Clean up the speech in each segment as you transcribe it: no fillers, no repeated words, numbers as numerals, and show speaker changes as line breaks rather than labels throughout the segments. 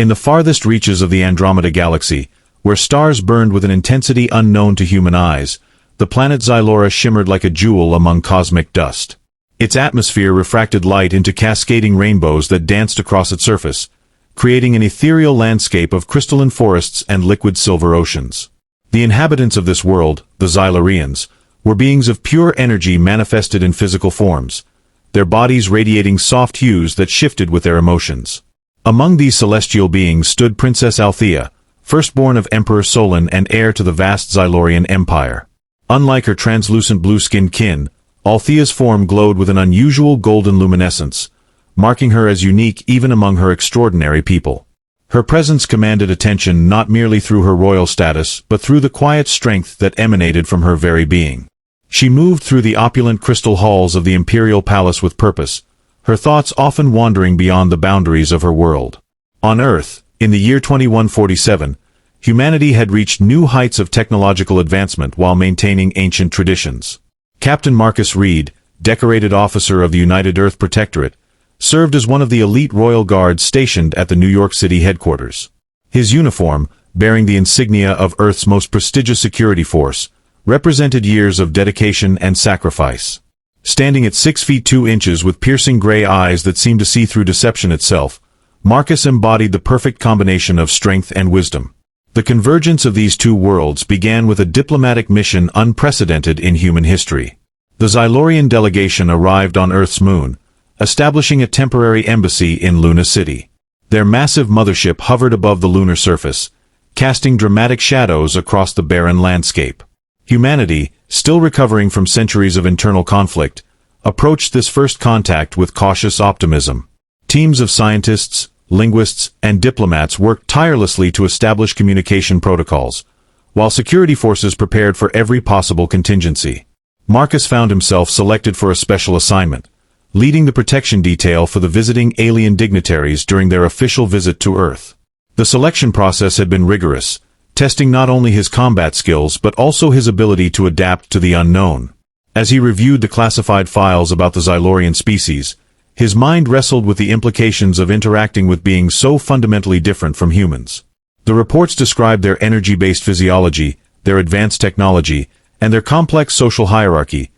In the farthest reaches of the Andromeda Galaxy, where stars burned with an intensity unknown to human eyes, the planet Xylora shimmered like a jewel among cosmic dust. Its atmosphere refracted light into cascading rainbows that danced across its surface, creating an ethereal landscape of crystalline forests and liquid silver oceans. The inhabitants of this world, the Xylorians, were beings of pure energy manifested in physical forms, their bodies radiating soft hues that shifted with their emotions. Among these celestial beings stood Princess Althea, firstborn of Emperor Solon and heir to the vast Xylorian Empire. Unlike her translucent blue-skinned kin, Althea's form glowed with an unusual golden luminescence, marking her as unique even among her extraordinary people. Her presence commanded attention not merely through her royal status but through the quiet strength that emanated from her very being. She moved through the opulent crystal halls of the imperial palace with purpose, her thoughts often wandering beyond the boundaries of her world. On Earth, in the year 2147, humanity had reached new heights of technological advancement while maintaining ancient traditions. Captain Marcus Reed, decorated officer of the United Earth Protectorate, served as one of the elite royal guards stationed at the New York City headquarters. His uniform, bearing the insignia of Earth's most prestigious security force, represented years of dedication and sacrifice. Standing at 6 feet 2 inches with piercing gray eyes that seemed to see through deception itself, Marcus embodied the perfect combination of strength and wisdom. The convergence of these two worlds began with a diplomatic mission unprecedented in human history. The Xylorian delegation arrived on Earth's moon, establishing a temporary embassy in Luna City. Their massive mothership hovered above the lunar surface, casting dramatic shadows across the barren landscape. Humanity, still recovering from centuries of internal conflict, approached this first contact with cautious optimism. Teams of scientists, linguists, and diplomats worked tirelessly to establish communication protocols, while security forces prepared for every possible contingency. Marcus found himself selected for a special assignment, leading the protection detail for the visiting alien dignitaries during their official visit to Earth. The selection process had been rigorous, testing not only his combat skills but also his ability to adapt to the unknown. As he reviewed the classified files about the Xylorian species, his mind wrestled with the implications of interacting with beings so fundamentally different from humans. The reports described their energy-based physiology, their advanced technology, and their complex social hierarchy,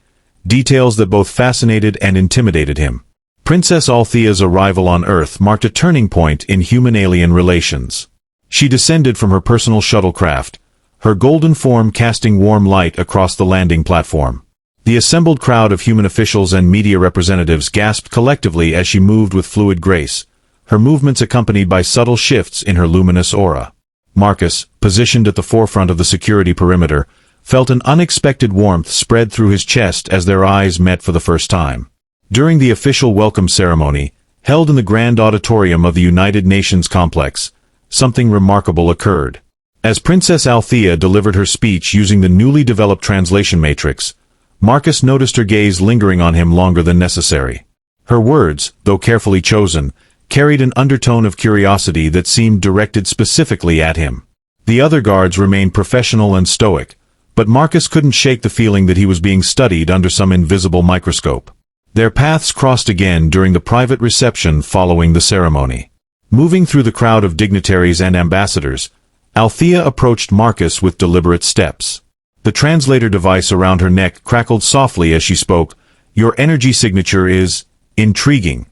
details that both fascinated and intimidated him. Princess Althea's arrival on Earth marked a turning point in human-alien relations. She descended from her personal shuttlecraft, her golden form casting warm light across the landing platform. The assembled crowd of human officials and media representatives gasped collectively as she moved with fluid grace, her movements accompanied by subtle shifts in her luminous aura. Marcus, positioned at the forefront of the security perimeter, felt an unexpected warmth spread through his chest as their eyes met for the first time. During the official welcome ceremony, held in the grand auditorium of the United Nations complex, something remarkable occurred. As Princess Althea delivered her speech using the newly developed translation matrix, Marcus noticed her gaze lingering on him longer than necessary. Her words, though carefully chosen, carried an undertone of curiosity that seemed directed specifically at him. The other guards remained professional and stoic, but Marcus couldn't shake the feeling that he was being studied under some invisible microscope. Their paths crossed again during the private reception following the ceremony. Moving through the crowd of dignitaries and ambassadors, Althea approached Marcus with deliberate steps. The translator device around her neck crackled softly as she spoke. "Your energy signature is intriguing."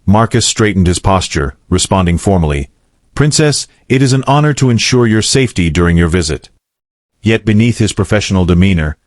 Marcus straightened his posture, responding formally, "Princess, it is an honor to ensure your safety during your visit." Yet beneath his professional demeanor,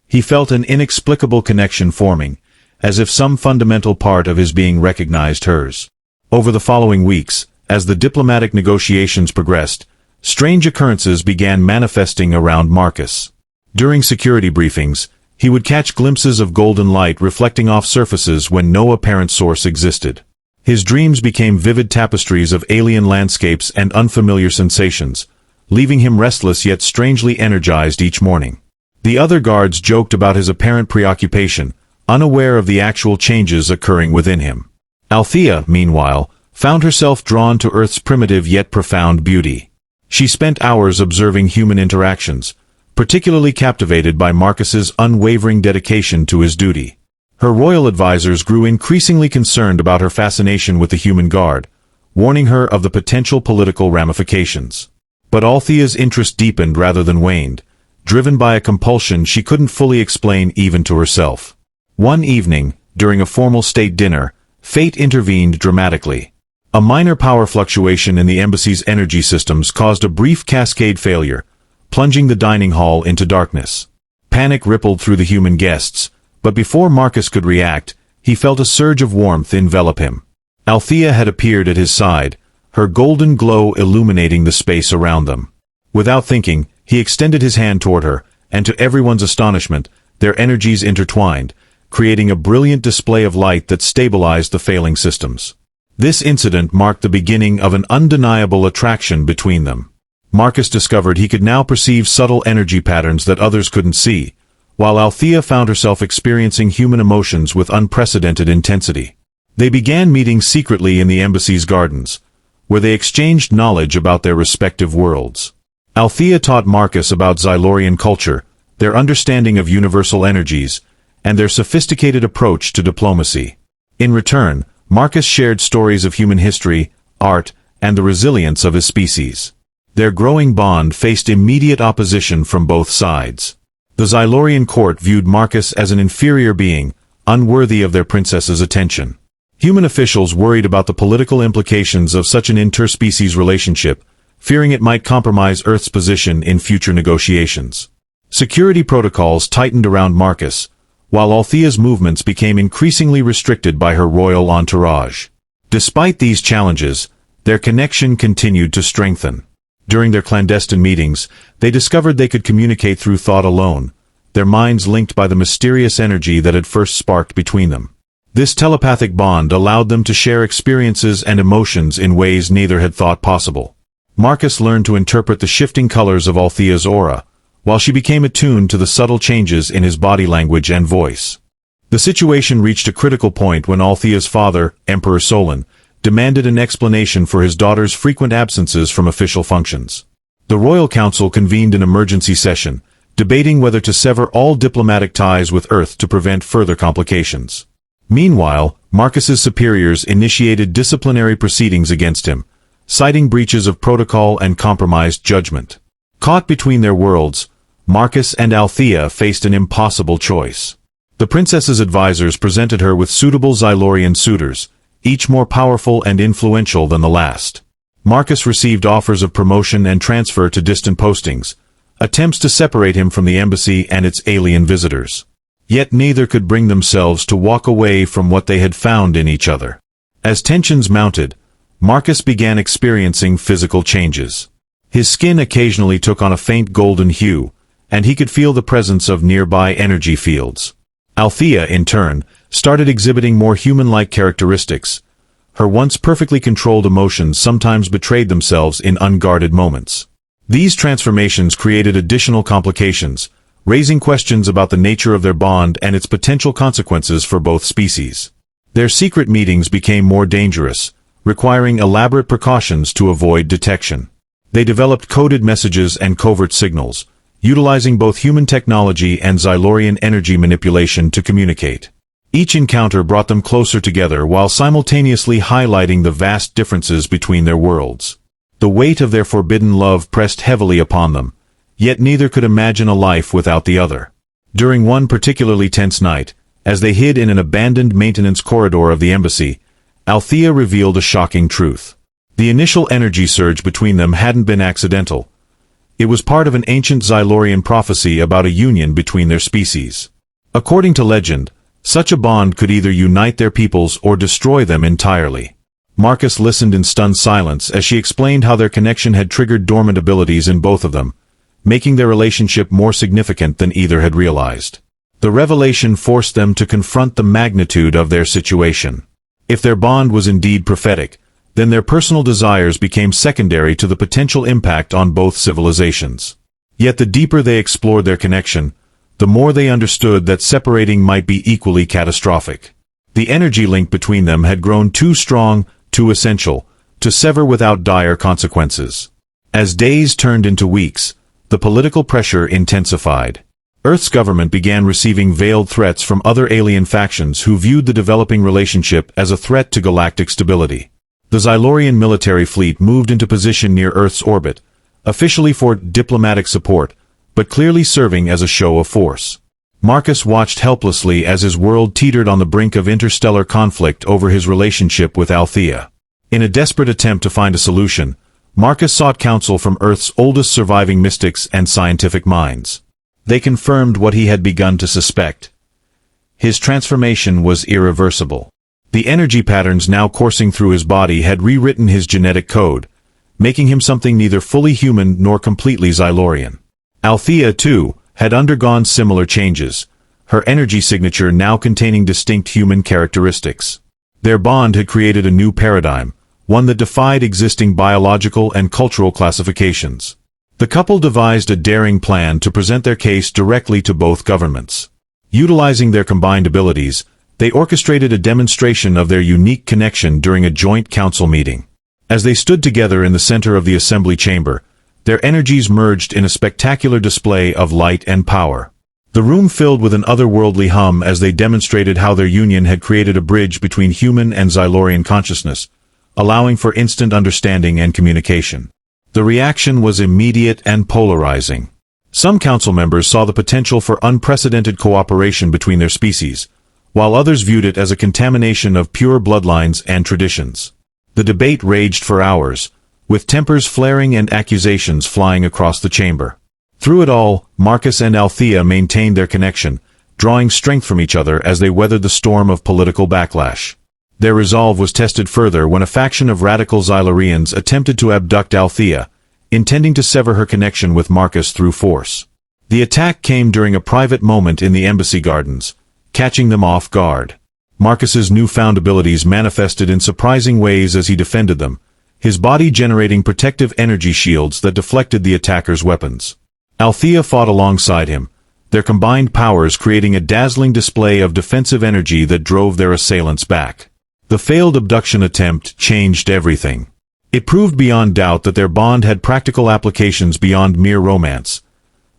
he felt an inexplicable connection forming, as if some fundamental part of his being recognized hers. Over the following weeks, as the diplomatic negotiations progressed, strange occurrences began manifesting around Marcus. During security briefings, he would catch glimpses of golden light reflecting off surfaces when no apparent source existed. His dreams became vivid tapestries of alien landscapes and unfamiliar sensations, leaving him restless yet strangely energized each morning. The other guards joked about his apparent preoccupation, unaware of the actual changes occurring within him. Althea, meanwhile, found herself drawn to Earth's primitive yet profound beauty. She spent hours observing human interactions, particularly captivated by Marcus's unwavering dedication to his duty. Her royal advisors grew increasingly concerned about her fascination with the human guard, warning her of the potential political ramifications. But Althea's interest deepened rather than waned, driven by a compulsion she couldn't fully explain even to herself. One evening, during a formal state dinner, fate intervened dramatically. A minor power fluctuation in the embassy's energy systems caused a brief cascade failure, plunging the dining hall into darkness. Panic rippled through the human guests, but before Marcus could react, he felt a surge of warmth envelop him. Althea had appeared at his side, her golden glow illuminating the space around them. Without thinking, he extended his hand toward her, and to everyone's astonishment, their energies intertwined, creating a brilliant display of light that stabilized the failing systems. This incident marked the beginning of an undeniable attraction between them. Marcus discovered he could now perceive subtle energy patterns that others couldn't see, while Althea found herself experiencing human emotions with unprecedented intensity. They began meeting secretly in the embassy's gardens, where they exchanged knowledge about their respective worlds. Althea taught Marcus about Xylorian culture, their understanding of universal energies, and their sophisticated approach to diplomacy. In return, Marcus shared stories of human history, art, and the resilience of his species. Their growing bond faced immediate opposition from both sides. The Xylorian court viewed Marcus as an inferior being, unworthy of their princess's attention. Human officials worried about the political implications of such an interspecies relationship, fearing it might compromise Earth's position in future negotiations. Security protocols tightened around Marcus, while Althea's movements became increasingly restricted by her royal entourage. Despite these challenges, their connection continued to strengthen. During their clandestine meetings, they discovered they could communicate through thought alone, their minds linked by the mysterious energy that had first sparked between them. This telepathic bond allowed them to share experiences and emotions in ways neither had thought possible. Marcus learned to interpret the shifting colors of Althea's aura, while she became attuned to the subtle changes in his body language and voice. The situation reached a critical point when Althea's father, Emperor Solon, demanded an explanation for his daughter's frequent absences from official functions. The royal council convened an emergency session, debating whether to sever all diplomatic ties with Earth to prevent further complications. Meanwhile, Marcus's superiors initiated disciplinary proceedings against him, citing breaches of protocol and compromised judgment. Caught between their worlds, Marcus and Althea faced an impossible choice. The princess's advisors presented her with suitable Xylorian suitors, each more powerful and influential than the last. Marcus received offers of promotion and transfer to distant postings, attempts to separate him from the embassy and its alien visitors. Yet neither could bring themselves to walk away from what they had found in each other. As tensions mounted, Marcus began experiencing physical changes. His skin occasionally took on a faint golden hue, and he could feel the presence of nearby energy fields. Althea, in turn, started exhibiting more human-like characteristics. Her once perfectly controlled emotions sometimes betrayed themselves in unguarded moments. These transformations created additional complications, raising questions about the nature of their bond and its potential consequences for both species. Their secret meetings became more dangerous, requiring elaborate precautions to avoid detection. They developed coded messages and covert signals, utilizing both human technology and Xylorian energy manipulation to communicate. Each encounter brought them closer together while simultaneously highlighting the vast differences between their worlds. The weight of their forbidden love pressed heavily upon them, yet neither could imagine a life without the other. During one particularly tense night, as they hid in an abandoned maintenance corridor of the embassy, Althea revealed a shocking truth. The initial energy surge between them hadn't been accidental. It was part of an ancient Xylorian prophecy about a union between their species. According to legend, such a bond could either unite their peoples or destroy them entirely. Marcus listened in stunned silence as she explained how their connection had triggered dormant abilities in both of them, making their relationship more significant than either had realized. The revelation forced them to confront the magnitude of their situation. If their bond was indeed prophetic, then their personal desires became secondary to the potential impact on both civilizations. Yet the deeper they explored their connection, the more they understood that separating might be equally catastrophic. The energy link between them had grown too strong, too essential, to sever without dire consequences. As days turned into weeks, the political pressure intensified. Earth's government began receiving veiled threats from other alien factions who viewed the developing relationship as a threat to galactic stability. The Xylorian military fleet moved into position near Earth's orbit, officially for diplomatic support, but clearly serving as a show of force. Marcus watched helplessly as his world teetered on the brink of interstellar conflict over his relationship with Althea. In a desperate attempt to find a solution, Marcus sought counsel from Earth's oldest surviving mystics and scientific minds. They confirmed what he had begun to suspect. His transformation was irreversible. The energy patterns now coursing through his body had rewritten his genetic code, making him something neither fully human nor completely Xylorian. Althea, too, had undergone similar changes, her energy signature now containing distinct human characteristics. Their bond had created a new paradigm, one that defied existing biological and cultural classifications. The couple devised a daring plan to present their case directly to both governments. Utilizing their combined abilities, they orchestrated a demonstration of their unique connection during a joint council meeting. As they stood together in the center of the assembly chamber, their energies merged in a spectacular display of light and power. The room filled with an otherworldly hum as they demonstrated how their union had created a bridge between human and Xylorian consciousness, allowing for instant understanding and communication. The reaction was immediate and polarizing. Some council members saw the potential for unprecedented cooperation between their species, while others viewed it as a contamination of pure bloodlines and traditions. The debate raged for hours, with tempers flaring and accusations flying across the chamber. Through it all, Marcus and Althea maintained their connection, drawing strength from each other as they weathered the storm of political backlash. Their resolve was tested further when a faction of radical Xylorians attempted to abduct Althea, intending to sever her connection with Marcus through force. The attack came during a private moment in the embassy gardens, catching them off guard. Marcus's newfound abilities manifested in surprising ways as he defended them, his body generating protective energy shields that deflected the attackers' weapons. Althea fought alongside him, their combined powers creating a dazzling display of defensive energy that drove their assailants back. The failed abduction attempt changed everything. It proved beyond doubt that their bond had practical applications beyond mere romance.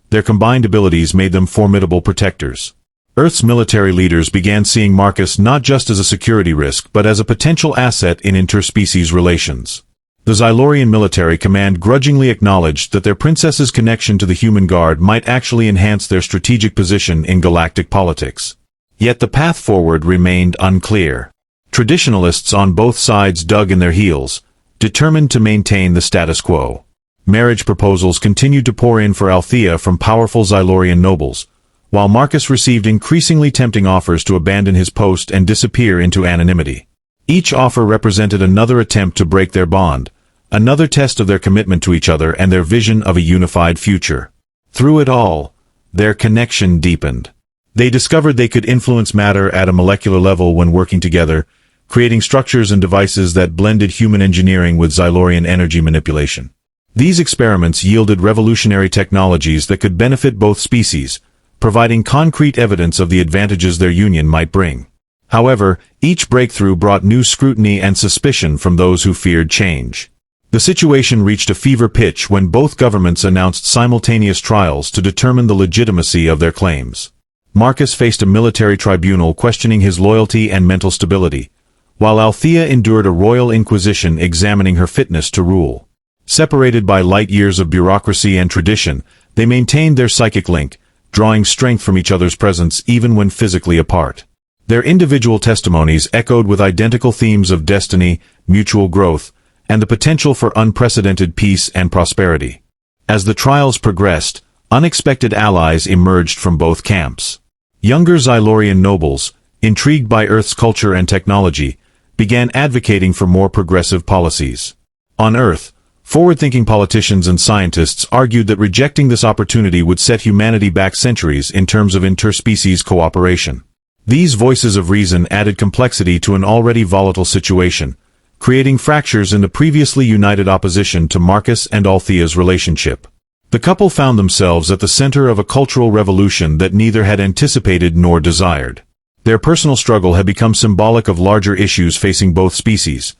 Their combined abilities made them formidable protectors. Earth's military leaders began seeing Marcus not just as a security risk but as a potential asset in interspecies relations. The Xylorian military command grudgingly acknowledged that their princess's connection to the human guard might actually enhance their strategic position in galactic politics. Yet the path forward remained unclear. Traditionalists on both sides dug in their heels, determined to maintain the status quo. Marriage proposals continued to pour in for Althea from powerful Xylorian nobles, while Marcus received increasingly tempting offers to abandon his post and disappear into anonymity. Each offer represented another attempt to break their bond, another test of their commitment to each other and their vision of a unified future. Through it all, their connection deepened. They discovered they could influence matter at a molecular level when working together, creating structures and devices that blended human engineering with Xylorian energy manipulation. These experiments yielded revolutionary technologies that could benefit both species, providing concrete evidence of the advantages their union might bring. However, each breakthrough brought new scrutiny and suspicion from those who feared change. The situation reached a fever pitch when both governments announced simultaneous trials to determine the legitimacy of their claims. Marcus faced a military tribunal questioning his loyalty and mental stability, while Althea endured a royal inquisition examining her fitness to rule. Separated by light years of bureaucracy and tradition, they maintained their psychic link, drawing strength from each other's presence even when physically apart. Their individual testimonies echoed with identical themes of destiny, mutual growth, and the potential for unprecedented peace and prosperity. As the trials progressed, unexpected allies emerged from both camps. Younger Xylorian nobles, intrigued by Earth's culture and technology, began advocating for more progressive policies. On Earth, forward-thinking politicians and scientists argued that rejecting this opportunity would set humanity back centuries in terms of interspecies cooperation. These voices of reason added complexity to an already volatile situation, creating fractures in the previously united opposition to Marcus and Althea's relationship. The couple found themselves at the center of a cultural revolution that neither had anticipated nor desired. Their personal struggle had become symbolic of larger issues facing both species: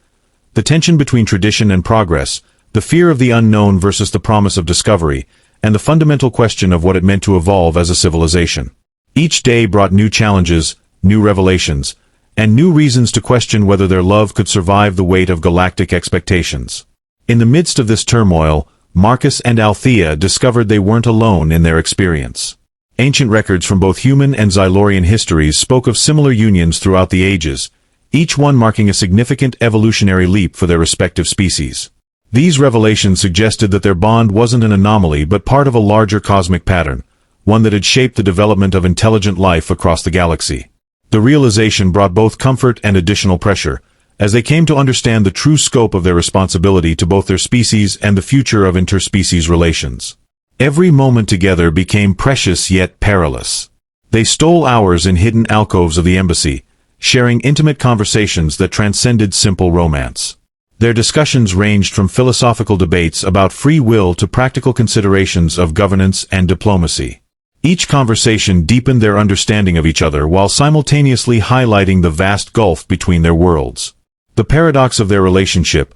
the tension between tradition and progress, the fear of the unknown versus the promise of discovery, and the fundamental question of what it meant to evolve as a civilization. Each day brought new challenges, new revelations, and new reasons to question whether their love could survive the weight of galactic expectations. In the midst of this turmoil, Marcus and Althea discovered they weren't alone in their experience. Ancient records from both human and Xylorian histories spoke of similar unions throughout the ages, each one marking a significant evolutionary leap for their respective species. These revelations suggested that their bond wasn't an anomaly but part of a larger cosmic pattern, one that had shaped the development of intelligent life across the galaxy. The realization brought both comfort and additional pressure, as they came to understand the true scope of their responsibility to both their species and the future of interspecies relations. Every moment together became precious yet perilous. They stole hours in hidden alcoves of the embassy, sharing intimate conversations that transcended simple romance. Their discussions ranged from philosophical debates about free will to practical considerations of governance and diplomacy. Each conversation deepened their understanding of each other while simultaneously highlighting the vast gulf between their worlds. The paradox of their relationship,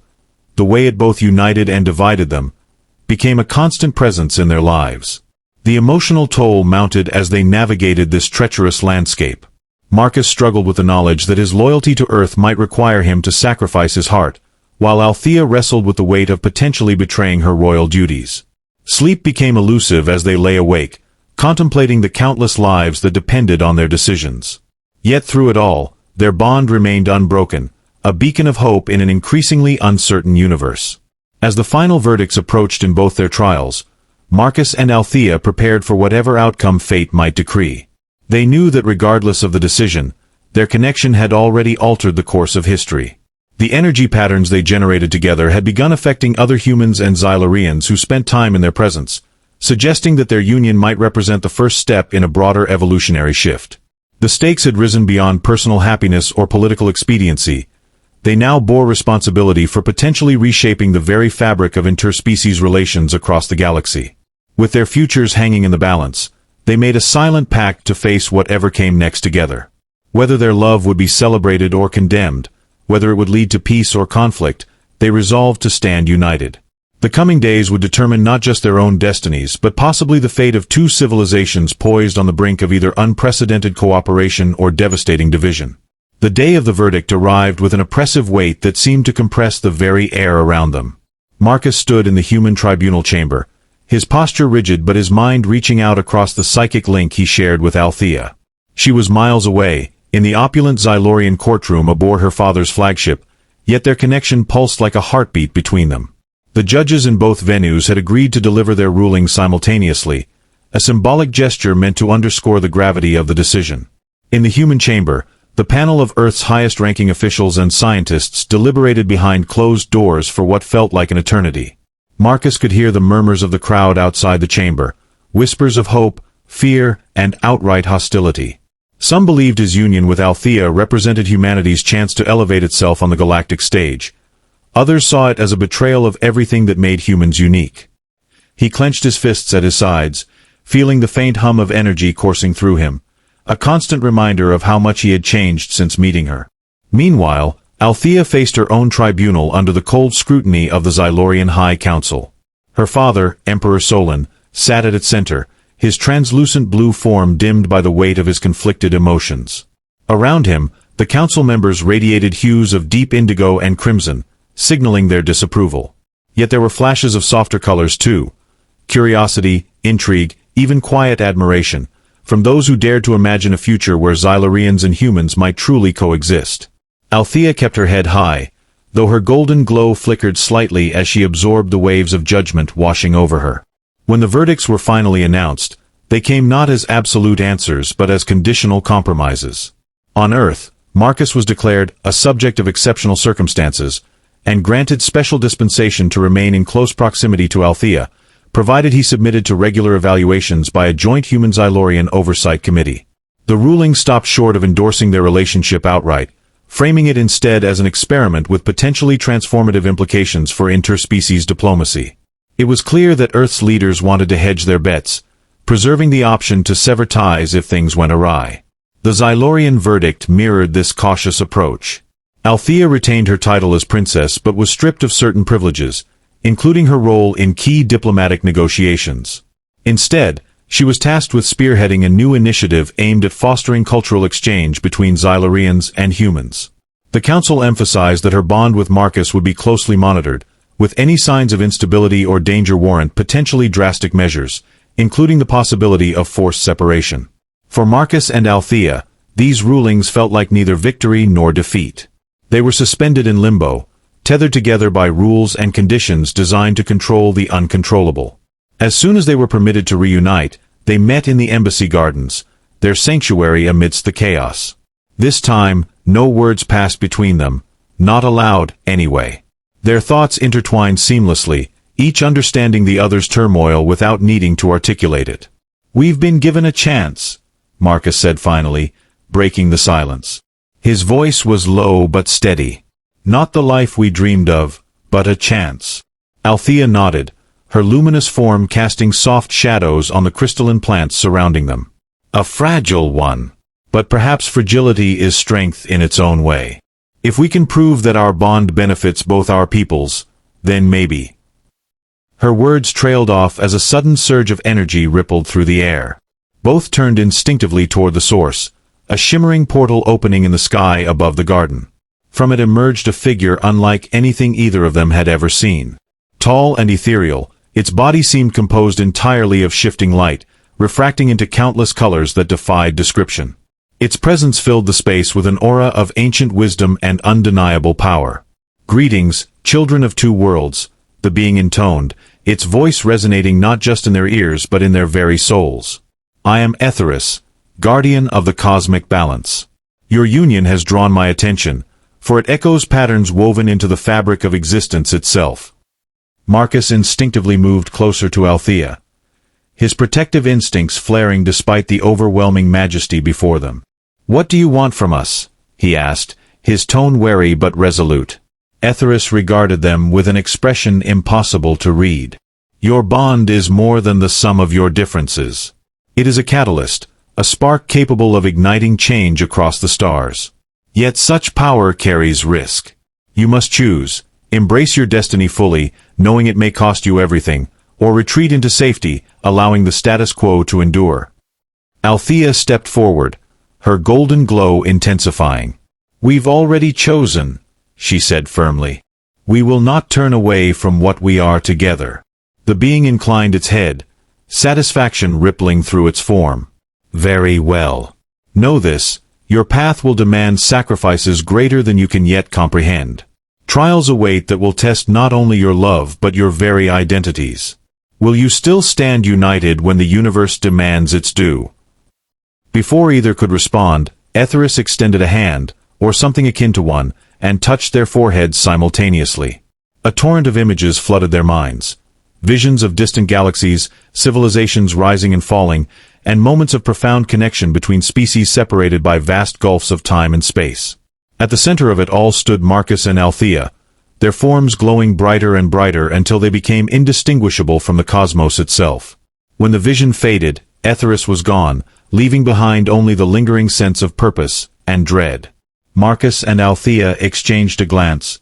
the way it both united and divided them, became a constant presence in their lives. The emotional toll mounted as they navigated this treacherous landscape. Marcus struggled with the knowledge that his loyalty to Earth might require him to sacrifice his heart, while Althea wrestled with the weight of potentially betraying her royal duties. Sleep became elusive as they lay awake, contemplating the countless lives that depended on their decisions. Yet through it all, their bond remained unbroken, a beacon of hope in an increasingly uncertain universe. As the final verdicts approached in both their trials, Marcus and Althea prepared for whatever outcome fate might decree. They knew that regardless of the decision, their connection had already altered the course of history. The energy patterns they generated together had begun affecting other humans and Xylorians who spent time in their presence, suggesting that their union might represent the first step in a broader evolutionary shift. The stakes had risen beyond personal happiness or political expediency. They now bore responsibility for potentially reshaping the very fabric of interspecies relations across the galaxy. With their futures hanging in the balance, they made a silent pact to face whatever came next together. Whether their love would be celebrated or condemned, whether it would lead to peace or conflict, they resolved to stand united. The coming days would determine not just their own destinies, but possibly the fate of two civilizations poised on the brink of either unprecedented cooperation or devastating division. The day of the verdict arrived with an oppressive weight that seemed to compress the very air around them. Marcus stood in the human tribunal chamber, his posture rigid but his mind reaching out across the psychic link he shared with Althea. She was miles away, in the opulent Xylorian courtroom aboard her father's flagship, yet their connection pulsed like a heartbeat between them. The judges in both venues had agreed to deliver their rulings simultaneously, a symbolic gesture meant to underscore the gravity of the decision. In the human chamber, the panel of Earth's highest-ranking officials and scientists deliberated behind closed doors for what felt like an eternity. Marcus could hear the murmurs of the crowd outside the chamber, whispers of hope, fear, and outright hostility. Some believed his union with Althea represented humanity's chance to elevate itself on the galactic stage. Others saw it as a betrayal of everything that made humans unique. He clenched his fists at his sides, feeling the faint hum of energy coursing through him, a constant reminder of how much he had changed since meeting her. Meanwhile, Althea faced her own tribunal under the cold scrutiny of the Xylorian High Council. Her father, Emperor Solon, sat at its center, his translucent blue form dimmed by the weight of his conflicted emotions. Around him, the council members radiated hues of deep indigo and crimson, signaling their disapproval. Yet there were flashes of softer colors too: curiosity, intrigue, even quiet admiration, from those who dared to imagine a future where Xylorians and humans might truly coexist. Althea kept her head high, though her golden glow flickered slightly as she absorbed the waves of judgment washing over her. When the verdicts were finally announced, they came not as absolute answers but as conditional compromises. On Earth, Marcus was declared a subject of exceptional circumstances, and granted special dispensation to remain in close proximity to Althea, provided he submitted to regular evaluations by a joint human-Xylorian oversight committee. The ruling stopped short of endorsing their relationship outright, framing it instead as an experiment with potentially transformative implications for interspecies diplomacy. It was clear that Earth's leaders wanted to hedge their bets, preserving the option to sever ties if things went awry. The Xylorian verdict mirrored this cautious approach. Althea retained her title as princess but was stripped of certain privileges, including her role in key diplomatic negotiations. Instead, She was tasked with spearheading a new initiative aimed at fostering cultural exchange between Xylurians and humans. The council emphasized that her bond with Marcus would be closely monitored, with any signs of instability or danger warrant potentially drastic measures, including the possibility of forced separation. For Marcus and Althea, these rulings felt like neither victory nor defeat. They were suspended in limbo, tethered together by rules and conditions designed to control the uncontrollable. As soon as they were permitted to reunite, they met in the embassy gardens, their sanctuary amidst the chaos. This time, no words passed between them, not allowed anyway. Their thoughts intertwined seamlessly, each understanding the other's turmoil without needing to articulate it. "We've been given a chance," Marcus said finally, breaking the silence. His voice was low but steady. "Not the life we dreamed of, but a chance." Althea nodded, her luminous form casting soft shadows on the crystalline plants surrounding them. "A fragile one. But perhaps fragility is strength in its own way. If we can prove that our bond benefits both our peoples, then maybe." Her words trailed off as a sudden surge of energy rippled through the air. Both turned instinctively toward the source, a shimmering portal opening in the sky above the garden. From it emerged a figure unlike anything either of them had ever seen. Tall and ethereal, its body seemed composed entirely of shifting light, refracting into countless colors that defied description. Its presence filled the space with an aura of ancient wisdom and undeniable power. "Greetings, children of two worlds," the being intoned, its voice resonating not just in their ears but in their very souls. "I am Etheris, guardian of the cosmic balance. Your union has drawn my attention, for it echoes patterns woven into the fabric of existence itself." Marcus instinctively moved closer to Althea, his protective instincts flaring despite the overwhelming majesty before them. "What do you want from us?" he asked, his tone wary but resolute. Etheris regarded them with an expression impossible to read. "Your bond is more than the sum of your differences. It is a catalyst, a spark capable of igniting change across the stars. Yet such power carries risk. You must choose, embrace your destiny fully, knowing it may cost you everything, or retreat into safety, allowing the status quo to endure." Althea stepped forward, her golden glow intensifying. "We've already chosen," she said firmly. "We will not turn away from what we are together." The being inclined its head, satisfaction rippling through its form. "Very well. Know this, your path will demand sacrifices greater than you can yet comprehend. Trials await that will test not only your love but your very identities. Will you still stand united when the universe demands its due?" Before either could respond, Etheris extended a hand, or something akin to one, and touched their foreheads simultaneously. A torrent of images flooded their minds. Visions of distant galaxies, civilizations rising and falling, and moments of profound connection between species separated by vast gulfs of time and space. At the center of it all stood Marcus and Althea, their forms glowing brighter and brighter until they became indistinguishable from the cosmos itself. When the vision faded, Etheris was gone, leaving behind only the lingering sense of purpose and dread. Marcus and Althea exchanged a glance,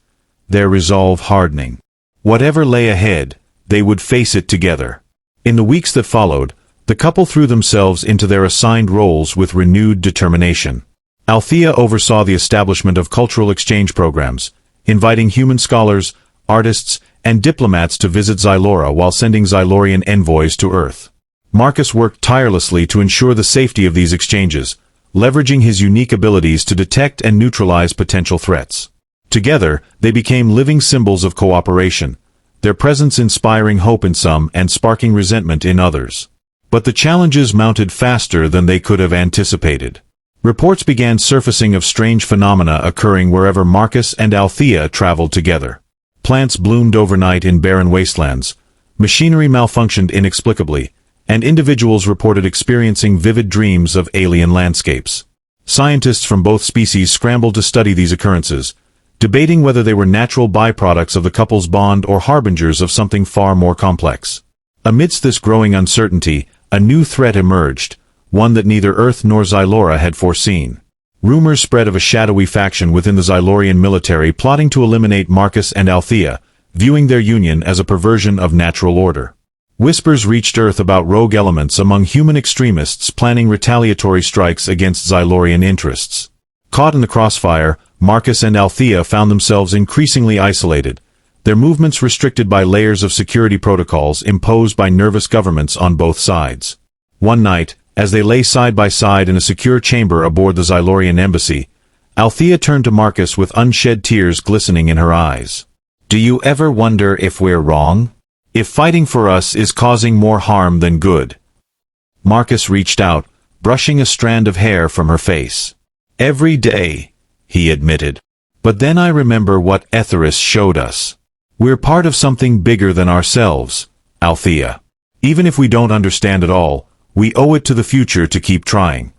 their resolve hardening. Whatever lay ahead, they would face it together. In the weeks that followed, the couple threw themselves into their assigned roles with renewed determination. Althea oversaw the establishment of cultural exchange programs, inviting human scholars, artists, and diplomats to visit Xylora while sending Xylorian envoys to Earth. Marcus worked tirelessly to ensure the safety of these exchanges, leveraging his unique abilities to detect and neutralize potential threats. Together, they became living symbols of cooperation, their presence inspiring hope in some and sparking resentment in others. But the challenges mounted faster than they could have anticipated. Reports began surfacing of strange phenomena occurring wherever Marcus and Althea traveled together. Plants bloomed overnight in barren wastelands, machinery malfunctioned inexplicably, and individuals reported experiencing vivid dreams of alien landscapes. Scientists from both species scrambled to study these occurrences, debating whether they were natural byproducts of the couple's bond or harbingers of something far more complex. Amidst this growing uncertainty, a new threat emerged, one that neither Earth nor Xylora had foreseen. Rumors spread of a shadowy faction within the Xylorian military plotting to eliminate Marcus and Althea, viewing their union as a perversion of natural order. Whispers reached Earth about rogue elements among human extremists planning retaliatory strikes against Xylorian interests. Caught in the crossfire, Marcus and Althea found themselves increasingly isolated, their movements restricted by layers of security protocols imposed by nervous governments on both sides. One night, as they lay side by side in a secure chamber aboard the Xylorian embassy, Althea turned to Marcus with unshed tears glistening in her eyes. "Do you ever wonder if we're wrong? If fighting for us is causing more harm than good?" Marcus reached out, brushing a strand of hair from her face. "Every day," he admitted. "But then I remember what Etheris showed us. We're part of something bigger than ourselves, Althea. Even if we don't understand it all, we owe it to the future to keep trying."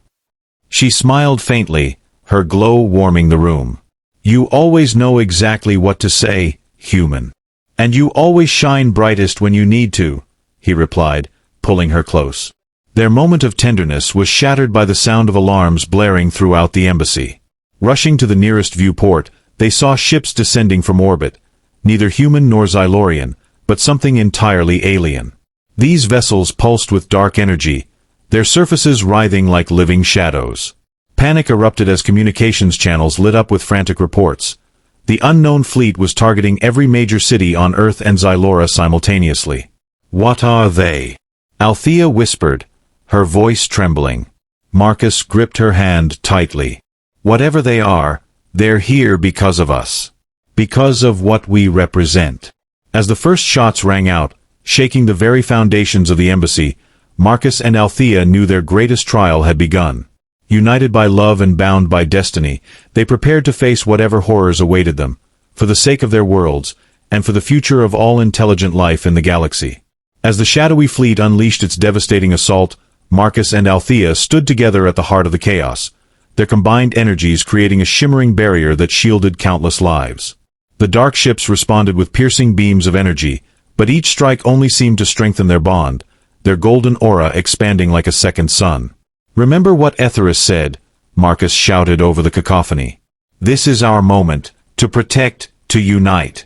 She smiled faintly, her glow warming the room. "You always know exactly what to say, human. And you always shine brightest when you need to," he replied, pulling her close. Their moment of tenderness was shattered by the sound of alarms blaring throughout the embassy. Rushing to the nearest viewport, they saw ships descending from orbit, neither human nor Xylorian, but something entirely alien. These vessels pulsed with dark energy, their surfaces writhing like living shadows. Panic erupted as communications channels lit up with frantic reports. The unknown fleet was targeting every major city on Earth and Xylora simultaneously. "What are they?" Althea whispered, her voice trembling. Marcus gripped her hand tightly. "Whatever they are, they're here because of us. Because of what we represent." As the first shots rang out, shaking the very foundations of the embassy, Marcus and Althea knew their greatest trial had begun. United by love and bound by destiny, they prepared to face whatever horrors awaited them, for the sake of their worlds, and for the future of all intelligent life in the galaxy. As the shadowy fleet unleashed its devastating assault, Marcus and Althea stood together at the heart of the chaos, their combined energies creating a shimmering barrier that shielded countless lives. The dark ships responded with piercing beams of energy, but each strike only seemed to strengthen their bond, their golden aura expanding like a second sun. "Remember what Etheris said," Marcus shouted over the cacophony. "This is our moment, to protect, to unite."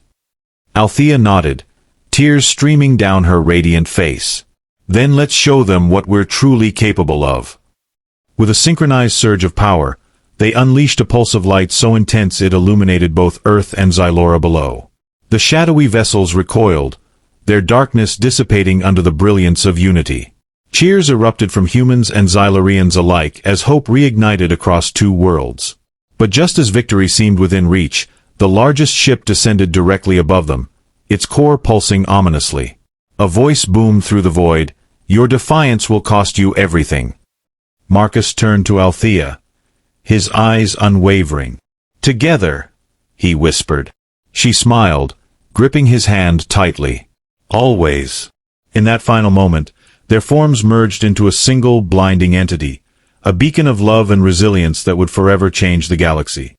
Althea nodded, tears streaming down her radiant face. "Then let's show them what we're truly capable of." With a synchronized surge of power, they unleashed a pulse of light so intense it illuminated both Earth and Xylora below. The shadowy vessels recoiled, their darkness dissipating under the brilliance of unity. Cheers erupted from humans and Xylorians alike as hope reignited across two worlds. But just as victory seemed within reach, the largest ship descended directly above them, its core pulsing ominously. A voice boomed through the void, "Your defiance will cost you everything." Marcus turned to Althea, his eyes unwavering. "Together," he whispered. She smiled, gripping his hand tightly. "Always." In that final moment, their forms merged into a single blinding entity, a beacon of love and resilience that would forever change the galaxy.